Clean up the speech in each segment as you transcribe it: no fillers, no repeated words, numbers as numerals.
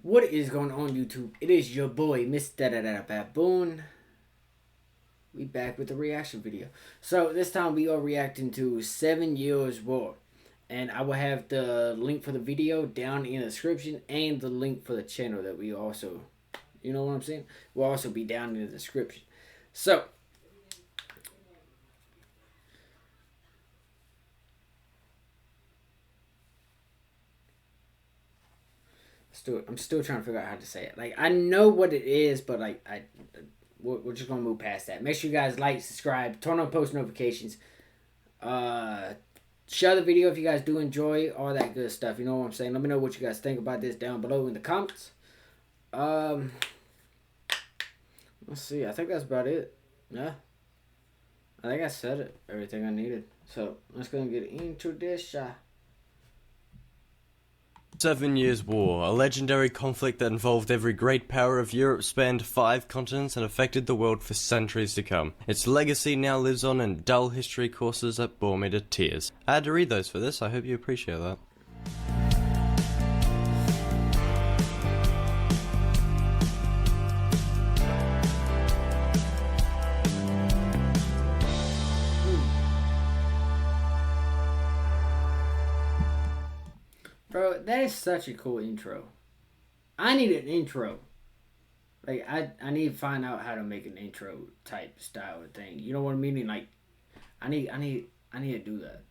What is going on, YouTube? It is your boy, MrBaboon. We back with a reaction video. So this time we are reacting to 7 Years War. And I will have the link for the video down in the description and the link for the channel that we also, you know what I'm saying? Will also be down in the description. So, I'm still trying to figure out how to say it. Like, I know what it is, but we're just gonna move past that. Make sure you guys like, subscribe, turn on post notifications, share the video if you guys do enjoy, all that good stuff. You know what I'm saying? Let me know what you guys think about this down below in the comments. Let's see. I think that's about it. Yeah, I think I said it, everything I needed. So let's go and get into this. 7 Years' War, a legendary conflict that involved every great power of Europe, spanned 5 continents and affected the world for centuries to come. Its legacy now lives on in dull history courses that bore me to tears. I had to read those for this, I hope you appreciate that. Bro, that is such a cool intro. I need an intro. Like, I need to find out how to make an intro type style of thing. You know what I mean? Like, I need to do that.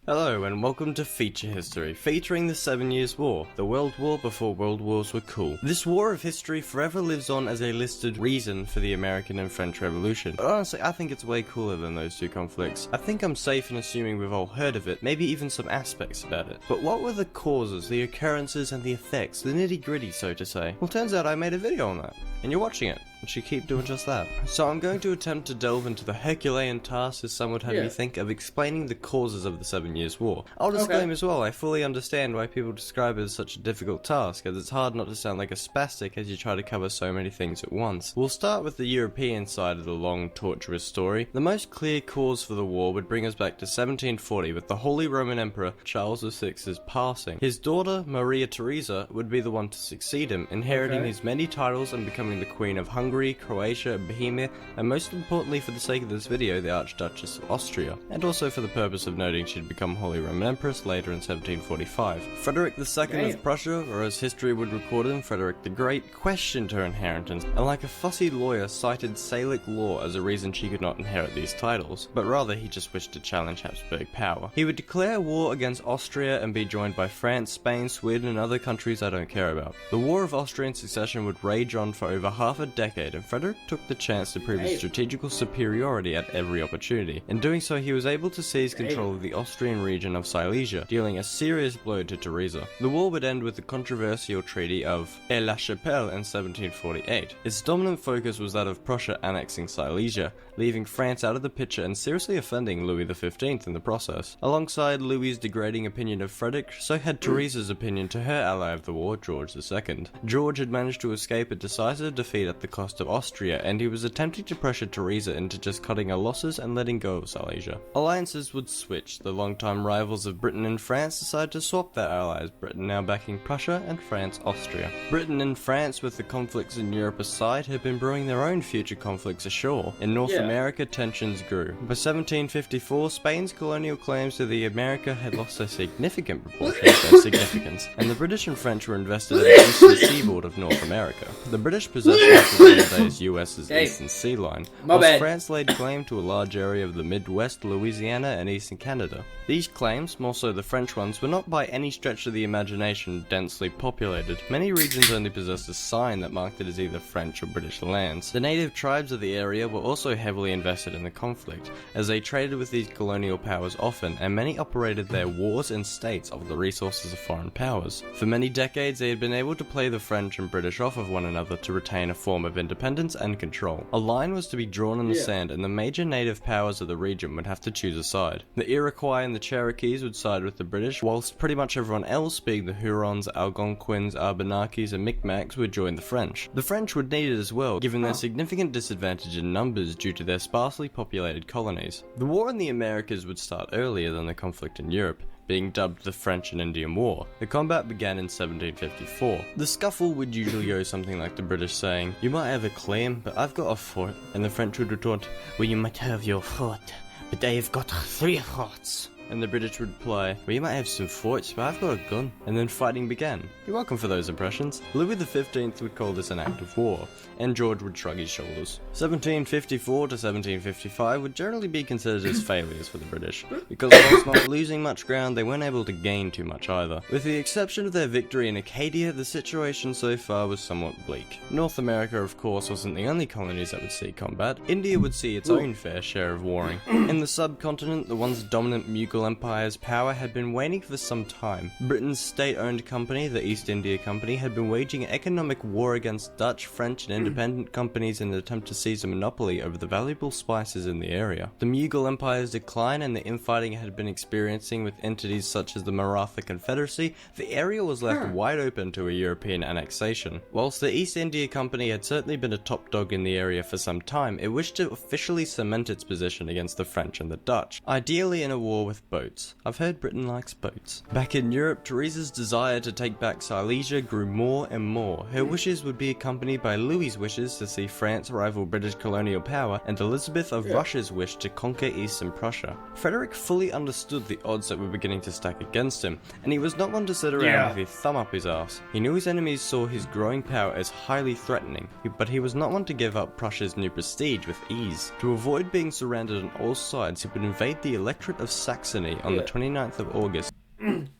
Hello and welcome to Feature History, featuring the 7 Years' War, the World War before World Wars were cool. This war of history forever lives on as a listed reason for the American and French Revolution. But honestly, I think it's way cooler than those two conflicts. I think I'm safe in assuming we've all heard of it, maybe even some aspects about it. But what were the causes, the occurrences, and the effects, the nitty-gritty, so to say? Well, turns out I made a video on that, and you're watching it. And should keep doing just that. So I'm going to attempt to delve into the Herculean task, as some would have me think, of explaining the causes of the 7 Years' War. I'll disclaim as well, I fully understand why people describe it as such a difficult task, as it's hard not to sound like a spastic as you try to cover so many things at once. We'll start with the European side of the long, torturous story. The most clear cause for the war would bring us back to 1740 with the Holy Roman Emperor Charles VI's passing. His daughter, Maria Theresa, would be the one to succeed him, inheriting his many titles and becoming the Queen of Hungary, Croatia, Bohemia, and most importantly for the sake of this video, the Archduchess of Austria, and also for the purpose of noting she'd become Holy Roman Empress later in 1745. Frederick II of Prussia, or as history would record him, Frederick the Great, questioned her inheritance, and like a fussy lawyer cited Salic law as a reason she could not inherit these titles, but rather he just wished to challenge Habsburg power. He would declare war against Austria and be joined by France, Spain, Sweden, and other countries I don't care about. The War of Austrian Succession would rage on for over half a decade, and Frederick took the chance to prove his strategical superiority at every opportunity. In doing so, he was able to seize control of the Austrian region of Silesia, dealing a serious blow to Theresa. The war would end with the controversial Treaty of Aix-la-Chapelle in 1748. Its dominant focus was that of Prussia annexing Silesia, leaving France out of the picture and seriously offending Louis XV in the process. Alongside Louis's degrading opinion of Frederick, so had Theresa's opinion to her ally of the war, George II. George had managed to escape a decisive defeat at the cost of Austria, and he was attempting to pressure Theresa into just cutting her losses and letting go of Silesia. Alliances would switch. The longtime rivals of Britain and France decided to swap their allies, Britain now backing Prussia and France Austria. Britain and France, with the conflicts in Europe aside, had been brewing their own future conflicts ashore. In North America, tensions grew. By 1754, Spain's colonial claims to the America had lost a significant proportion of their significance, and the British and French were invested in the eastern seaboard of North America. The British possessions were today's US's eastern sea line, whilst France laid claim to a large area of the Midwest, Louisiana, and eastern Canada. These claims, more so the French ones, were not by any stretch of the imagination densely populated. Many regions only possessed a sign that marked it as either French or British lands. The native tribes of the area were also heavily invested in the conflict, as they traded with these colonial powers often, and many operated their wars in states of the resources of foreign powers. For many decades, they had been able to play the French and British off of one another to retain a form of independence and control. A line was to be drawn in the sand, and the major native powers of the region would have to choose a side. The Iroquois and the Cherokees would side with the British, whilst pretty much everyone else, being the Hurons, Algonquins, Abenakis, and Micmacs, would join the French. The French would need it as well, given their significant disadvantage in numbers due to their sparsely populated colonies. The war in the Americas would start earlier than the conflict in Europe. being dubbed the French and Indian War. The combat began in 1754. The scuffle would usually go something like the British saying, "You might have a claim, but I've got a fort," and the French would retort, "Well, you might have your fort, but I've got 3 forts." And the British would reply, "Well, you might have some forts, but I've got a gun." And then fighting began. You're welcome for those impressions. Louis XV would call this an act of war, and George would shrug his shoulders. 1754 to 1755 would generally be considered as failures for the British, because whilst not losing much ground, they weren't able to gain too much either. With the exception of their victory in Acadia, the situation so far was somewhat bleak. North America, of course, wasn't the only colonies that would see combat. India would see its own fair share of warring. In the subcontinent, the once dominant Mughal Empire's power had been waning for some time. Britain's state-owned company, the East India Company, had been waging economic war against Dutch, French, and independent companies in an attempt to seize a monopoly over the valuable spices in the area. The Mughal Empire's decline and the infighting it had been experiencing with entities such as the Maratha Confederacy, the area was left wide open to a European annexation. Whilst the East India Company had certainly been a top dog in the area for some time, it wished to officially cement its position against the French and the Dutch, ideally in a war with boats. I've heard Britain likes boats. Back in Europe, Teresa's desire to take back Silesia grew more and more. Her wishes would be accompanied by Louis's wishes to see France rival British colonial power, and Elizabeth of Russia's wish to conquer Eastern Prussia. Frederick fully understood the odds that were beginning to stack against him, and he was not one to sit around with his thumb up his arse. He knew his enemies saw his growing power as highly threatening, but he was not one to give up Prussia's new prestige with ease. To avoid being surrounded on all sides, he would invade the Electorate of Saxony on the 29th of August.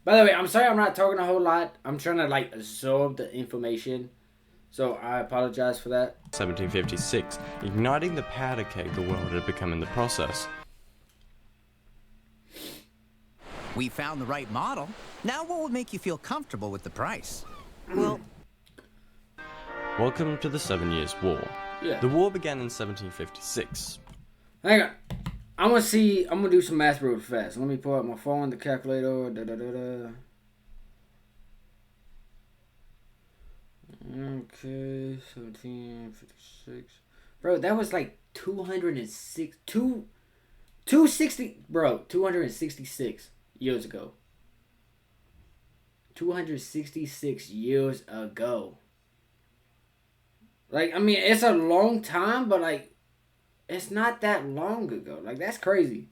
By the way, I'm sorry I'm not talking a whole lot. I'm trying to absorb the information, so I apologize for that. 1756, igniting the powder keg the world had become in the process. We found the right model. Now what would make you feel comfortable with the price? Well, welcome to the 7 Years' War. Yeah. The war began in 1756. Hang on. I'm gonna do some math real fast. Let me pull out my phone, the calculator. Okay, 1756. Bro, that was like 266 years ago. 266 years ago. I mean, it's a long time, but it's not that long ago. That's crazy.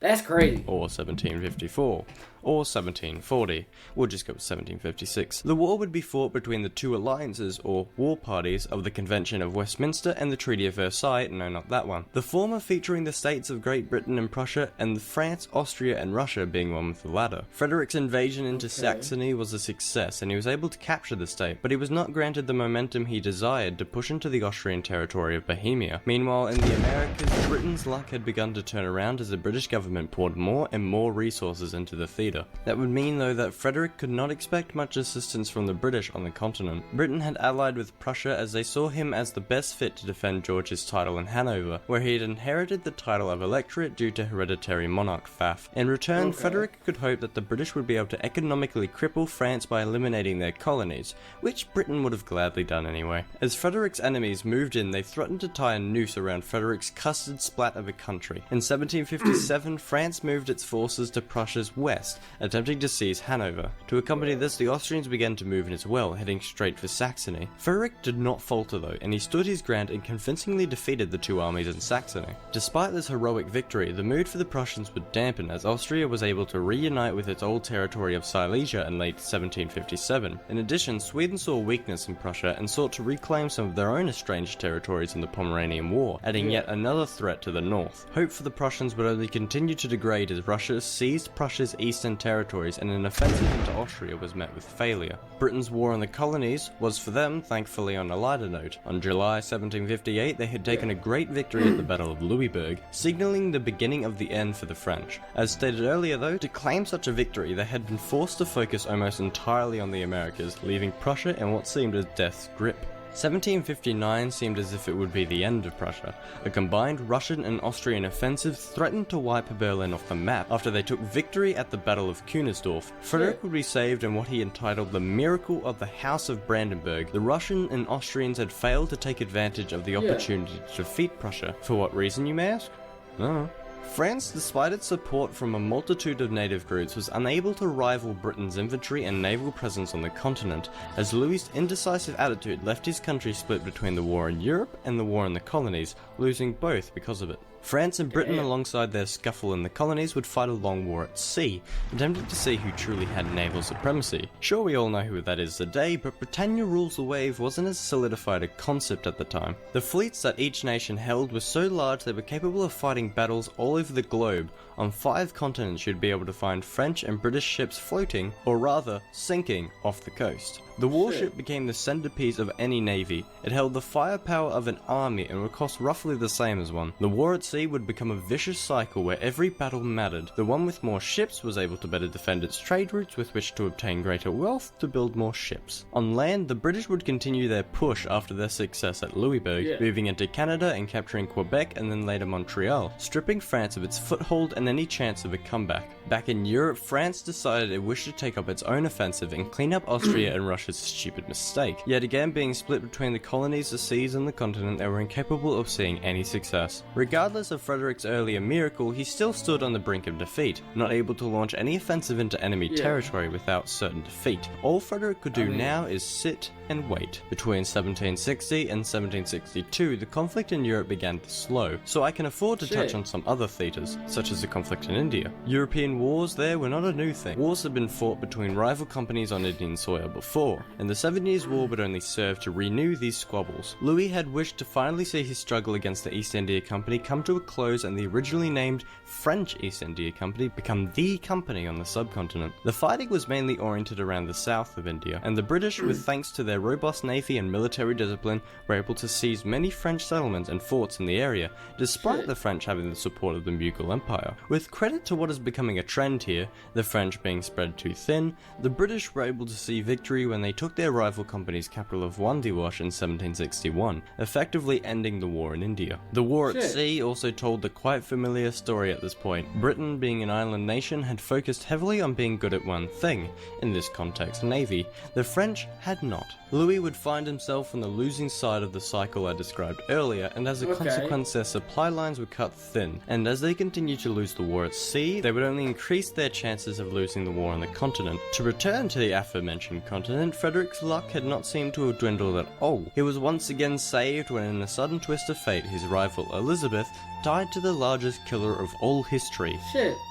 That's crazy. Or 1754, or 1740. We'll just go with 1756. The war would be fought between the two alliances, or war parties, of the Convention of Westminster and the Treaty of Versailles. No, not that one. The former featuring the states of Great Britain and Prussia, and France, Austria, and Russia being one with the latter. Frederick's invasion into Saxony was a success, and he was able to capture the state, but he was not granted the momentum he desired to push into the Austrian territory of Bohemia. Meanwhile, in the Americas, Britain's luck had begun to turn around as the British government poured more and more resources into the theatre. That would mean, though, that Frederick could not expect much assistance from the British on the continent. Britain had allied with Prussia as they saw him as the best fit to defend George's title in Hanover, where he had inherited the title of Electorate due to hereditary monarch faff. In return, Frederick could hope that the British would be able to economically cripple France by eliminating their colonies, which Britain would have gladly done anyway. As Frederick's enemies moved in, they threatened to tie a noose around Frederick's custard splat of a country. In 1757, France moved its forces to Prussia's west, attempting to seize Hanover. To accompany this, the Austrians began to move in as well, heading straight for Saxony. Frederick did not falter though, and he stood his ground and convincingly defeated the two armies in Saxony. Despite this heroic victory, the mood for the Prussians would dampen as Austria was able to reunite with its old territory of Silesia in late 1757. In addition, Sweden saw weakness in Prussia and sought to reclaim some of their own estranged territories in the Pomeranian War, adding yet another threat to the north. Hope for the Prussians would only continue to degrade as Russia seized Prussia's eastern territories, and an offensive into Austria was met with failure. Britain's war on the colonies was for them, thankfully, on a lighter note. On July 1758, they had taken a great victory at the Battle of Louisburg, signalling the beginning of the end for the French. As stated earlier though, to claim such a victory, they had been forced to focus almost entirely on the Americas, leaving Prussia in what seemed as death's grip. 1759 seemed as if it would be the end of Prussia. A combined Russian and Austrian offensive threatened to wipe Berlin off the map after they took victory at the Battle of Kunersdorf. Frederick would be saved in what he entitled the Miracle of the House of Brandenburg. The Russian and Austrians had failed to take advantage of the opportunity to defeat Prussia. For what reason, you may ask? No. France, despite its support from a multitude of native groups, was unable to rival Britain's infantry and naval presence on the continent, as Louis's indecisive attitude left his country split between the war in Europe and the war in the colonies, losing both because of it. France and Britain, alongside their scuffle in the colonies, would fight a long war at sea, attempting to see who truly had naval supremacy. Sure, we all know who that is today, but Britannia rules the wave wasn't as solidified a concept at the time. The fleets that each nation held were so large they were capable of fighting battles all over the globe. On 5 continents you'd be able to find French and British ships floating, or rather, sinking, off the coast. The warship became the centerpiece of any navy. It held the firepower of an army and would cost roughly the same as one. The war at sea would become a vicious cycle where every battle mattered. The one with more ships was able to better defend its trade routes with which to obtain greater wealth to build more ships. On land, the British would continue their push after their success at Louisbourg, moving into Canada and capturing Quebec and then later Montreal, stripping France of its foothold and any chance of a comeback. Back in Europe, France decided it wished to take up its own offensive and clean up Austria and Russia's stupid mistake. Yet again, being split between the colonies, the seas and the continent, they were incapable of seeing any success. Regardless of Frederick's earlier miracle, he still stood on the brink of defeat, not able to launch any offensive into enemy territory without certain defeat. All Frederick could do now is sit and wait. Between 1760 and 1762, the conflict in Europe began to slow, so I can afford to touch on some other theatres, such as the conflict in India. European wars there were not a new thing. Wars had been fought between rival companies on Indian soil before, and the 7 Years' War would only serve to renew these squabbles. Louis had wished to finally see his struggle against the East India Company come to a close and the originally named French East India Company become the company on the subcontinent. The fighting was mainly oriented around the south of India, and the British, with thanks to their robust navy and military discipline, were able to seize many French settlements and forts in the area, despite the French having the support of the Mughal Empire. With credit to what is becoming a trend here, the French being spread too thin, the British were able to see victory when they took their rival company's capital of Wandiwash in 1761, effectively ending the war in India. The war at sea also told the quite familiar story at this point. Britain, being an island nation, had focused heavily on being good at one thing, in this context navy. The French had not. Louis would find himself on the losing side of the cycle I described earlier, and as a consequence their supply lines were cut thin, and as they continued to lose the war at sea, they would only increase their chances of losing the war on the continent. To return to the aforementioned continent, Frederick's luck had not seemed to have dwindled at all. He was once again saved when, in a sudden twist of fate, his rival Elizabeth died to the largest killer of all history.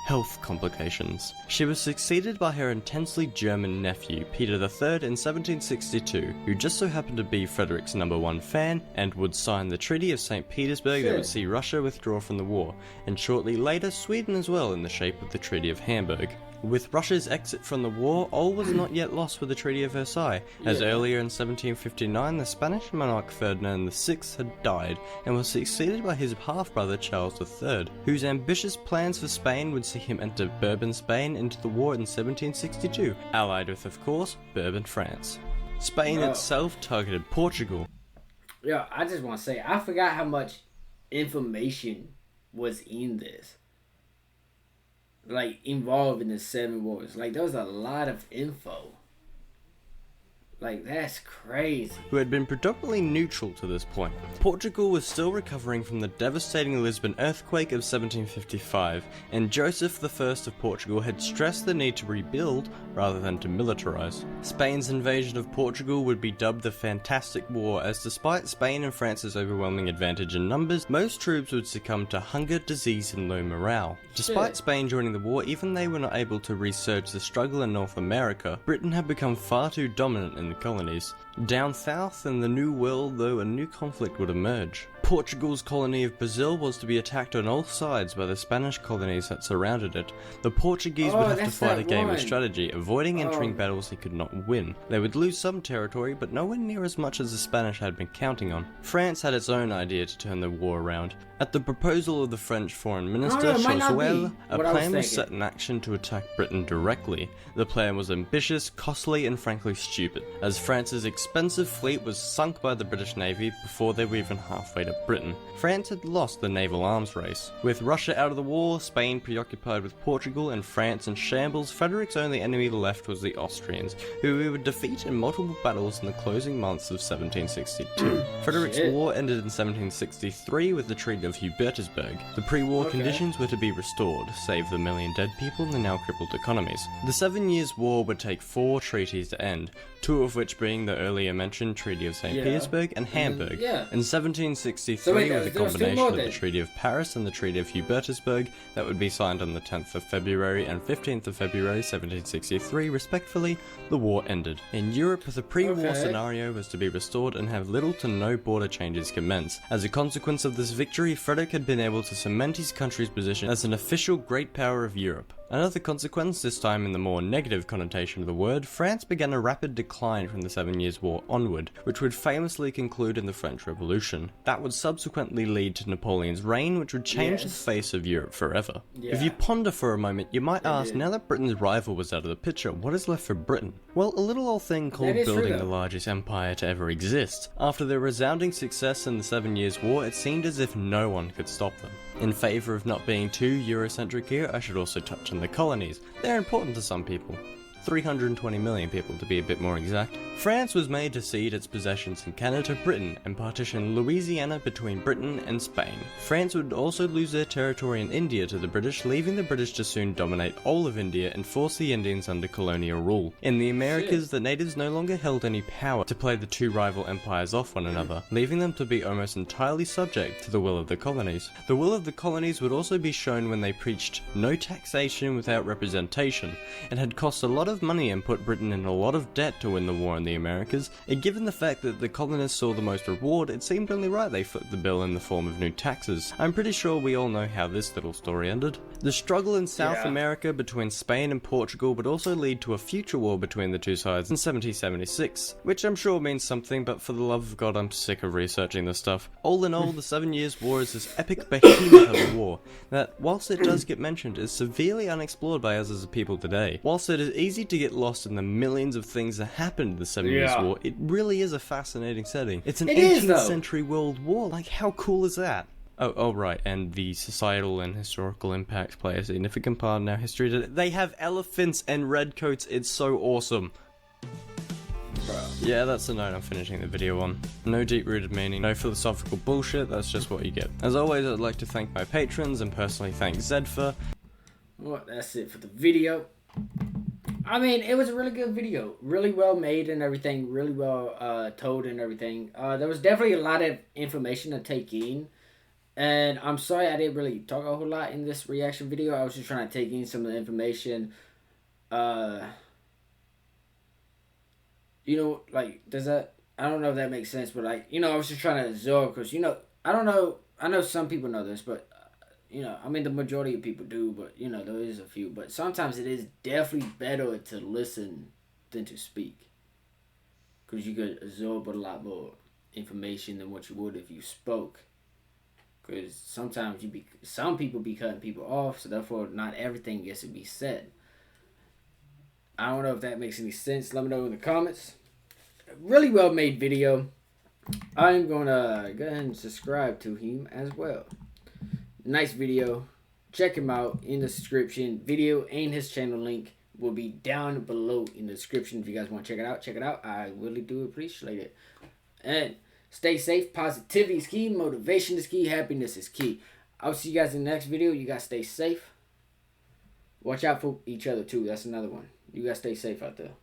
Health complications. She was succeeded by her intensely German nephew, Peter III, in 1762, who just so happened to be Frederick's #1 fan and would sign the Treaty of St. Petersburg that would see Russia withdraw from the war, and shortly later Sweden as well in the shape of the Treaty of Hamburg. With Russia's exit from the war, all was not yet lost with the Treaty of Versailles, as earlier in 1759 the Spanish monarch Ferdinand VI had died and was succeeded by his half-brother Charles III, whose ambitious plans for Spain would see him enter Bourbon Spain into the war in 1762, allied with, of course, Bourbon France. Spain itself targeted Portugal. Yo, I just want to say, I forgot how much information was in this. Like, involved in the 7 wars. Like, there was a lot of info. Like, that's crazy. Who had been predominantly neutral to this point. Portugal was still recovering from the devastating Lisbon earthquake of 1755, and Joseph I of Portugal had stressed the need to rebuild rather than to militarize. Spain's invasion of Portugal would be dubbed the Fantastic War, as despite Spain and France's overwhelming advantage in numbers, most troops would succumb to hunger, disease, and low morale. Despite Spain joining the war, even they were not able to resurge the struggle in North America. Britain had become far too dominant in the colonies. Down south in the New World, though, a new conflict would emerge. Portugal's colony of Brazil was to be attacked on all sides by the Spanish colonies that surrounded it. The Portuguese would have to fight a game of strategy, avoiding entering battles they could not win. They would lose some territory, but nowhere near as much as the Spanish had been counting on. France had its own idea to turn the war around. At the proposal of the French foreign minister, Choiseul, a plan was set in action to attack Britain directly. The plan was ambitious, costly, and frankly stupid, as France's expensive fleet was sunk by the British Navy before they were even halfway to Britain. France had lost the naval arms race. With Russia out of the war, Spain preoccupied with Portugal, and France in shambles, Frederick's only enemy left was the Austrians, who he would defeat in multiple battles in the closing months of 1762. Frederick's war ended in 1763 with the Treaty of Hubertusburg. The pre-war conditions were to be restored, save the million dead people and the now crippled economies. The 7 Years' War would take 4 treaties to end, 2 of which being the earlier mentioned Treaty of St. Petersburg and Hamburg. In 1763, with a combination of the Treaty of Paris and the Treaty of Hubertusburg that would be signed on the 10th of February and 15th of February 1763 respectively, the war ended. In Europe, the pre-war scenario was to be restored and have little to no border changes commence. As a consequence of this victory, Frederick had been able to cement his country's position as an official great power of Europe. Another consequence, this time in the more negative connotation of the word, France began a rapid decline from the 7 Years' War onward, which would famously conclude in the French Revolution. That would subsequently lead to Napoleon's reign, which would change the face of Europe forever. If you ponder for a moment, you might ask, now that Britain's rival was out of the picture, what is left for Britain? Well, a little old thing called building the largest empire to ever exist. After their resounding success in the 7 Years' War, it seemed as if no one could stop them. In favour of not being too Eurocentric here, I should also touch on the colonies. They're important to some people. 320 million people to be a bit more exact. France was made to cede its possessions in Canada to Britain and partition Louisiana between Britain and Spain. France would also lose their territory in India to the British, leaving the British to soon dominate all of India and force the Indians under colonial rule. In the Americas, the natives no longer held any power to play the two rival empires off one another, leaving them to be almost entirely subject to the will of the colonies. The will of the colonies would also be shown when they preached no taxation without representation, and had cost a lot of money and put Britain in a lot of debt to win the war in the Americas, and given the fact that the colonists saw the most reward, it seemed only right they foot the bill in the form of new taxes. I'm pretty sure we all know how this little story ended. The struggle in South America between Spain and Portugal would also lead to a future war between the two sides in 1776, which I'm sure means something, but for the love of God, I'm sick of researching this stuff. All in all, the 7 Years' War is this epic behemoth of a war that, whilst it does get mentioned, is severely unexplored by us as a people today. Whilst it is easy to get lost in the millions of things that happened in the 7 Years' War, it really is a fascinating setting. It's an 18th century world war. Like, how cool is that? Oh, right, and the societal and historical impacts play a significant part in our history. They have elephants and redcoats. It's so awesome. Yeah, that's the note I'm finishing the video on. No deep-rooted meaning, no philosophical bullshit, that's just what you get. As always, I'd like to thank my patrons and personally thank Zed for... Well, that's it for the video. I mean, it was a really good video. Really well made and everything. Really well told and everything. There was definitely a lot of information to take in. And I'm sorry I didn't really talk a whole lot in this reaction video. I was just trying to take in some of the information. You know, like, does that... I don't know if that makes sense, but, like, you know, I was just trying to absorb. Because, you know, I don't know... I know some people know this, but... You know, I mean, the majority of people do, but, you know, there is a few. But sometimes it is definitely better to listen than to speak. Because you could absorb a lot more information than what you would if you spoke. Because sometimes some people be cutting people off, so therefore not everything gets to be said. I don't know if that makes any sense. Let me know in the comments. Really well made video. I'm going to go ahead and subscribe to him as well. Nice video. Check him out in the description. Video and his channel link will be down below in the description. If you guys want to check it out, check it out. I really do appreciate it. And stay safe. Positivity is key. Motivation is key. Happiness is key. I'll see you guys in the next video. You guys stay safe. Watch out for each other too. That's another one. You guys stay safe out there.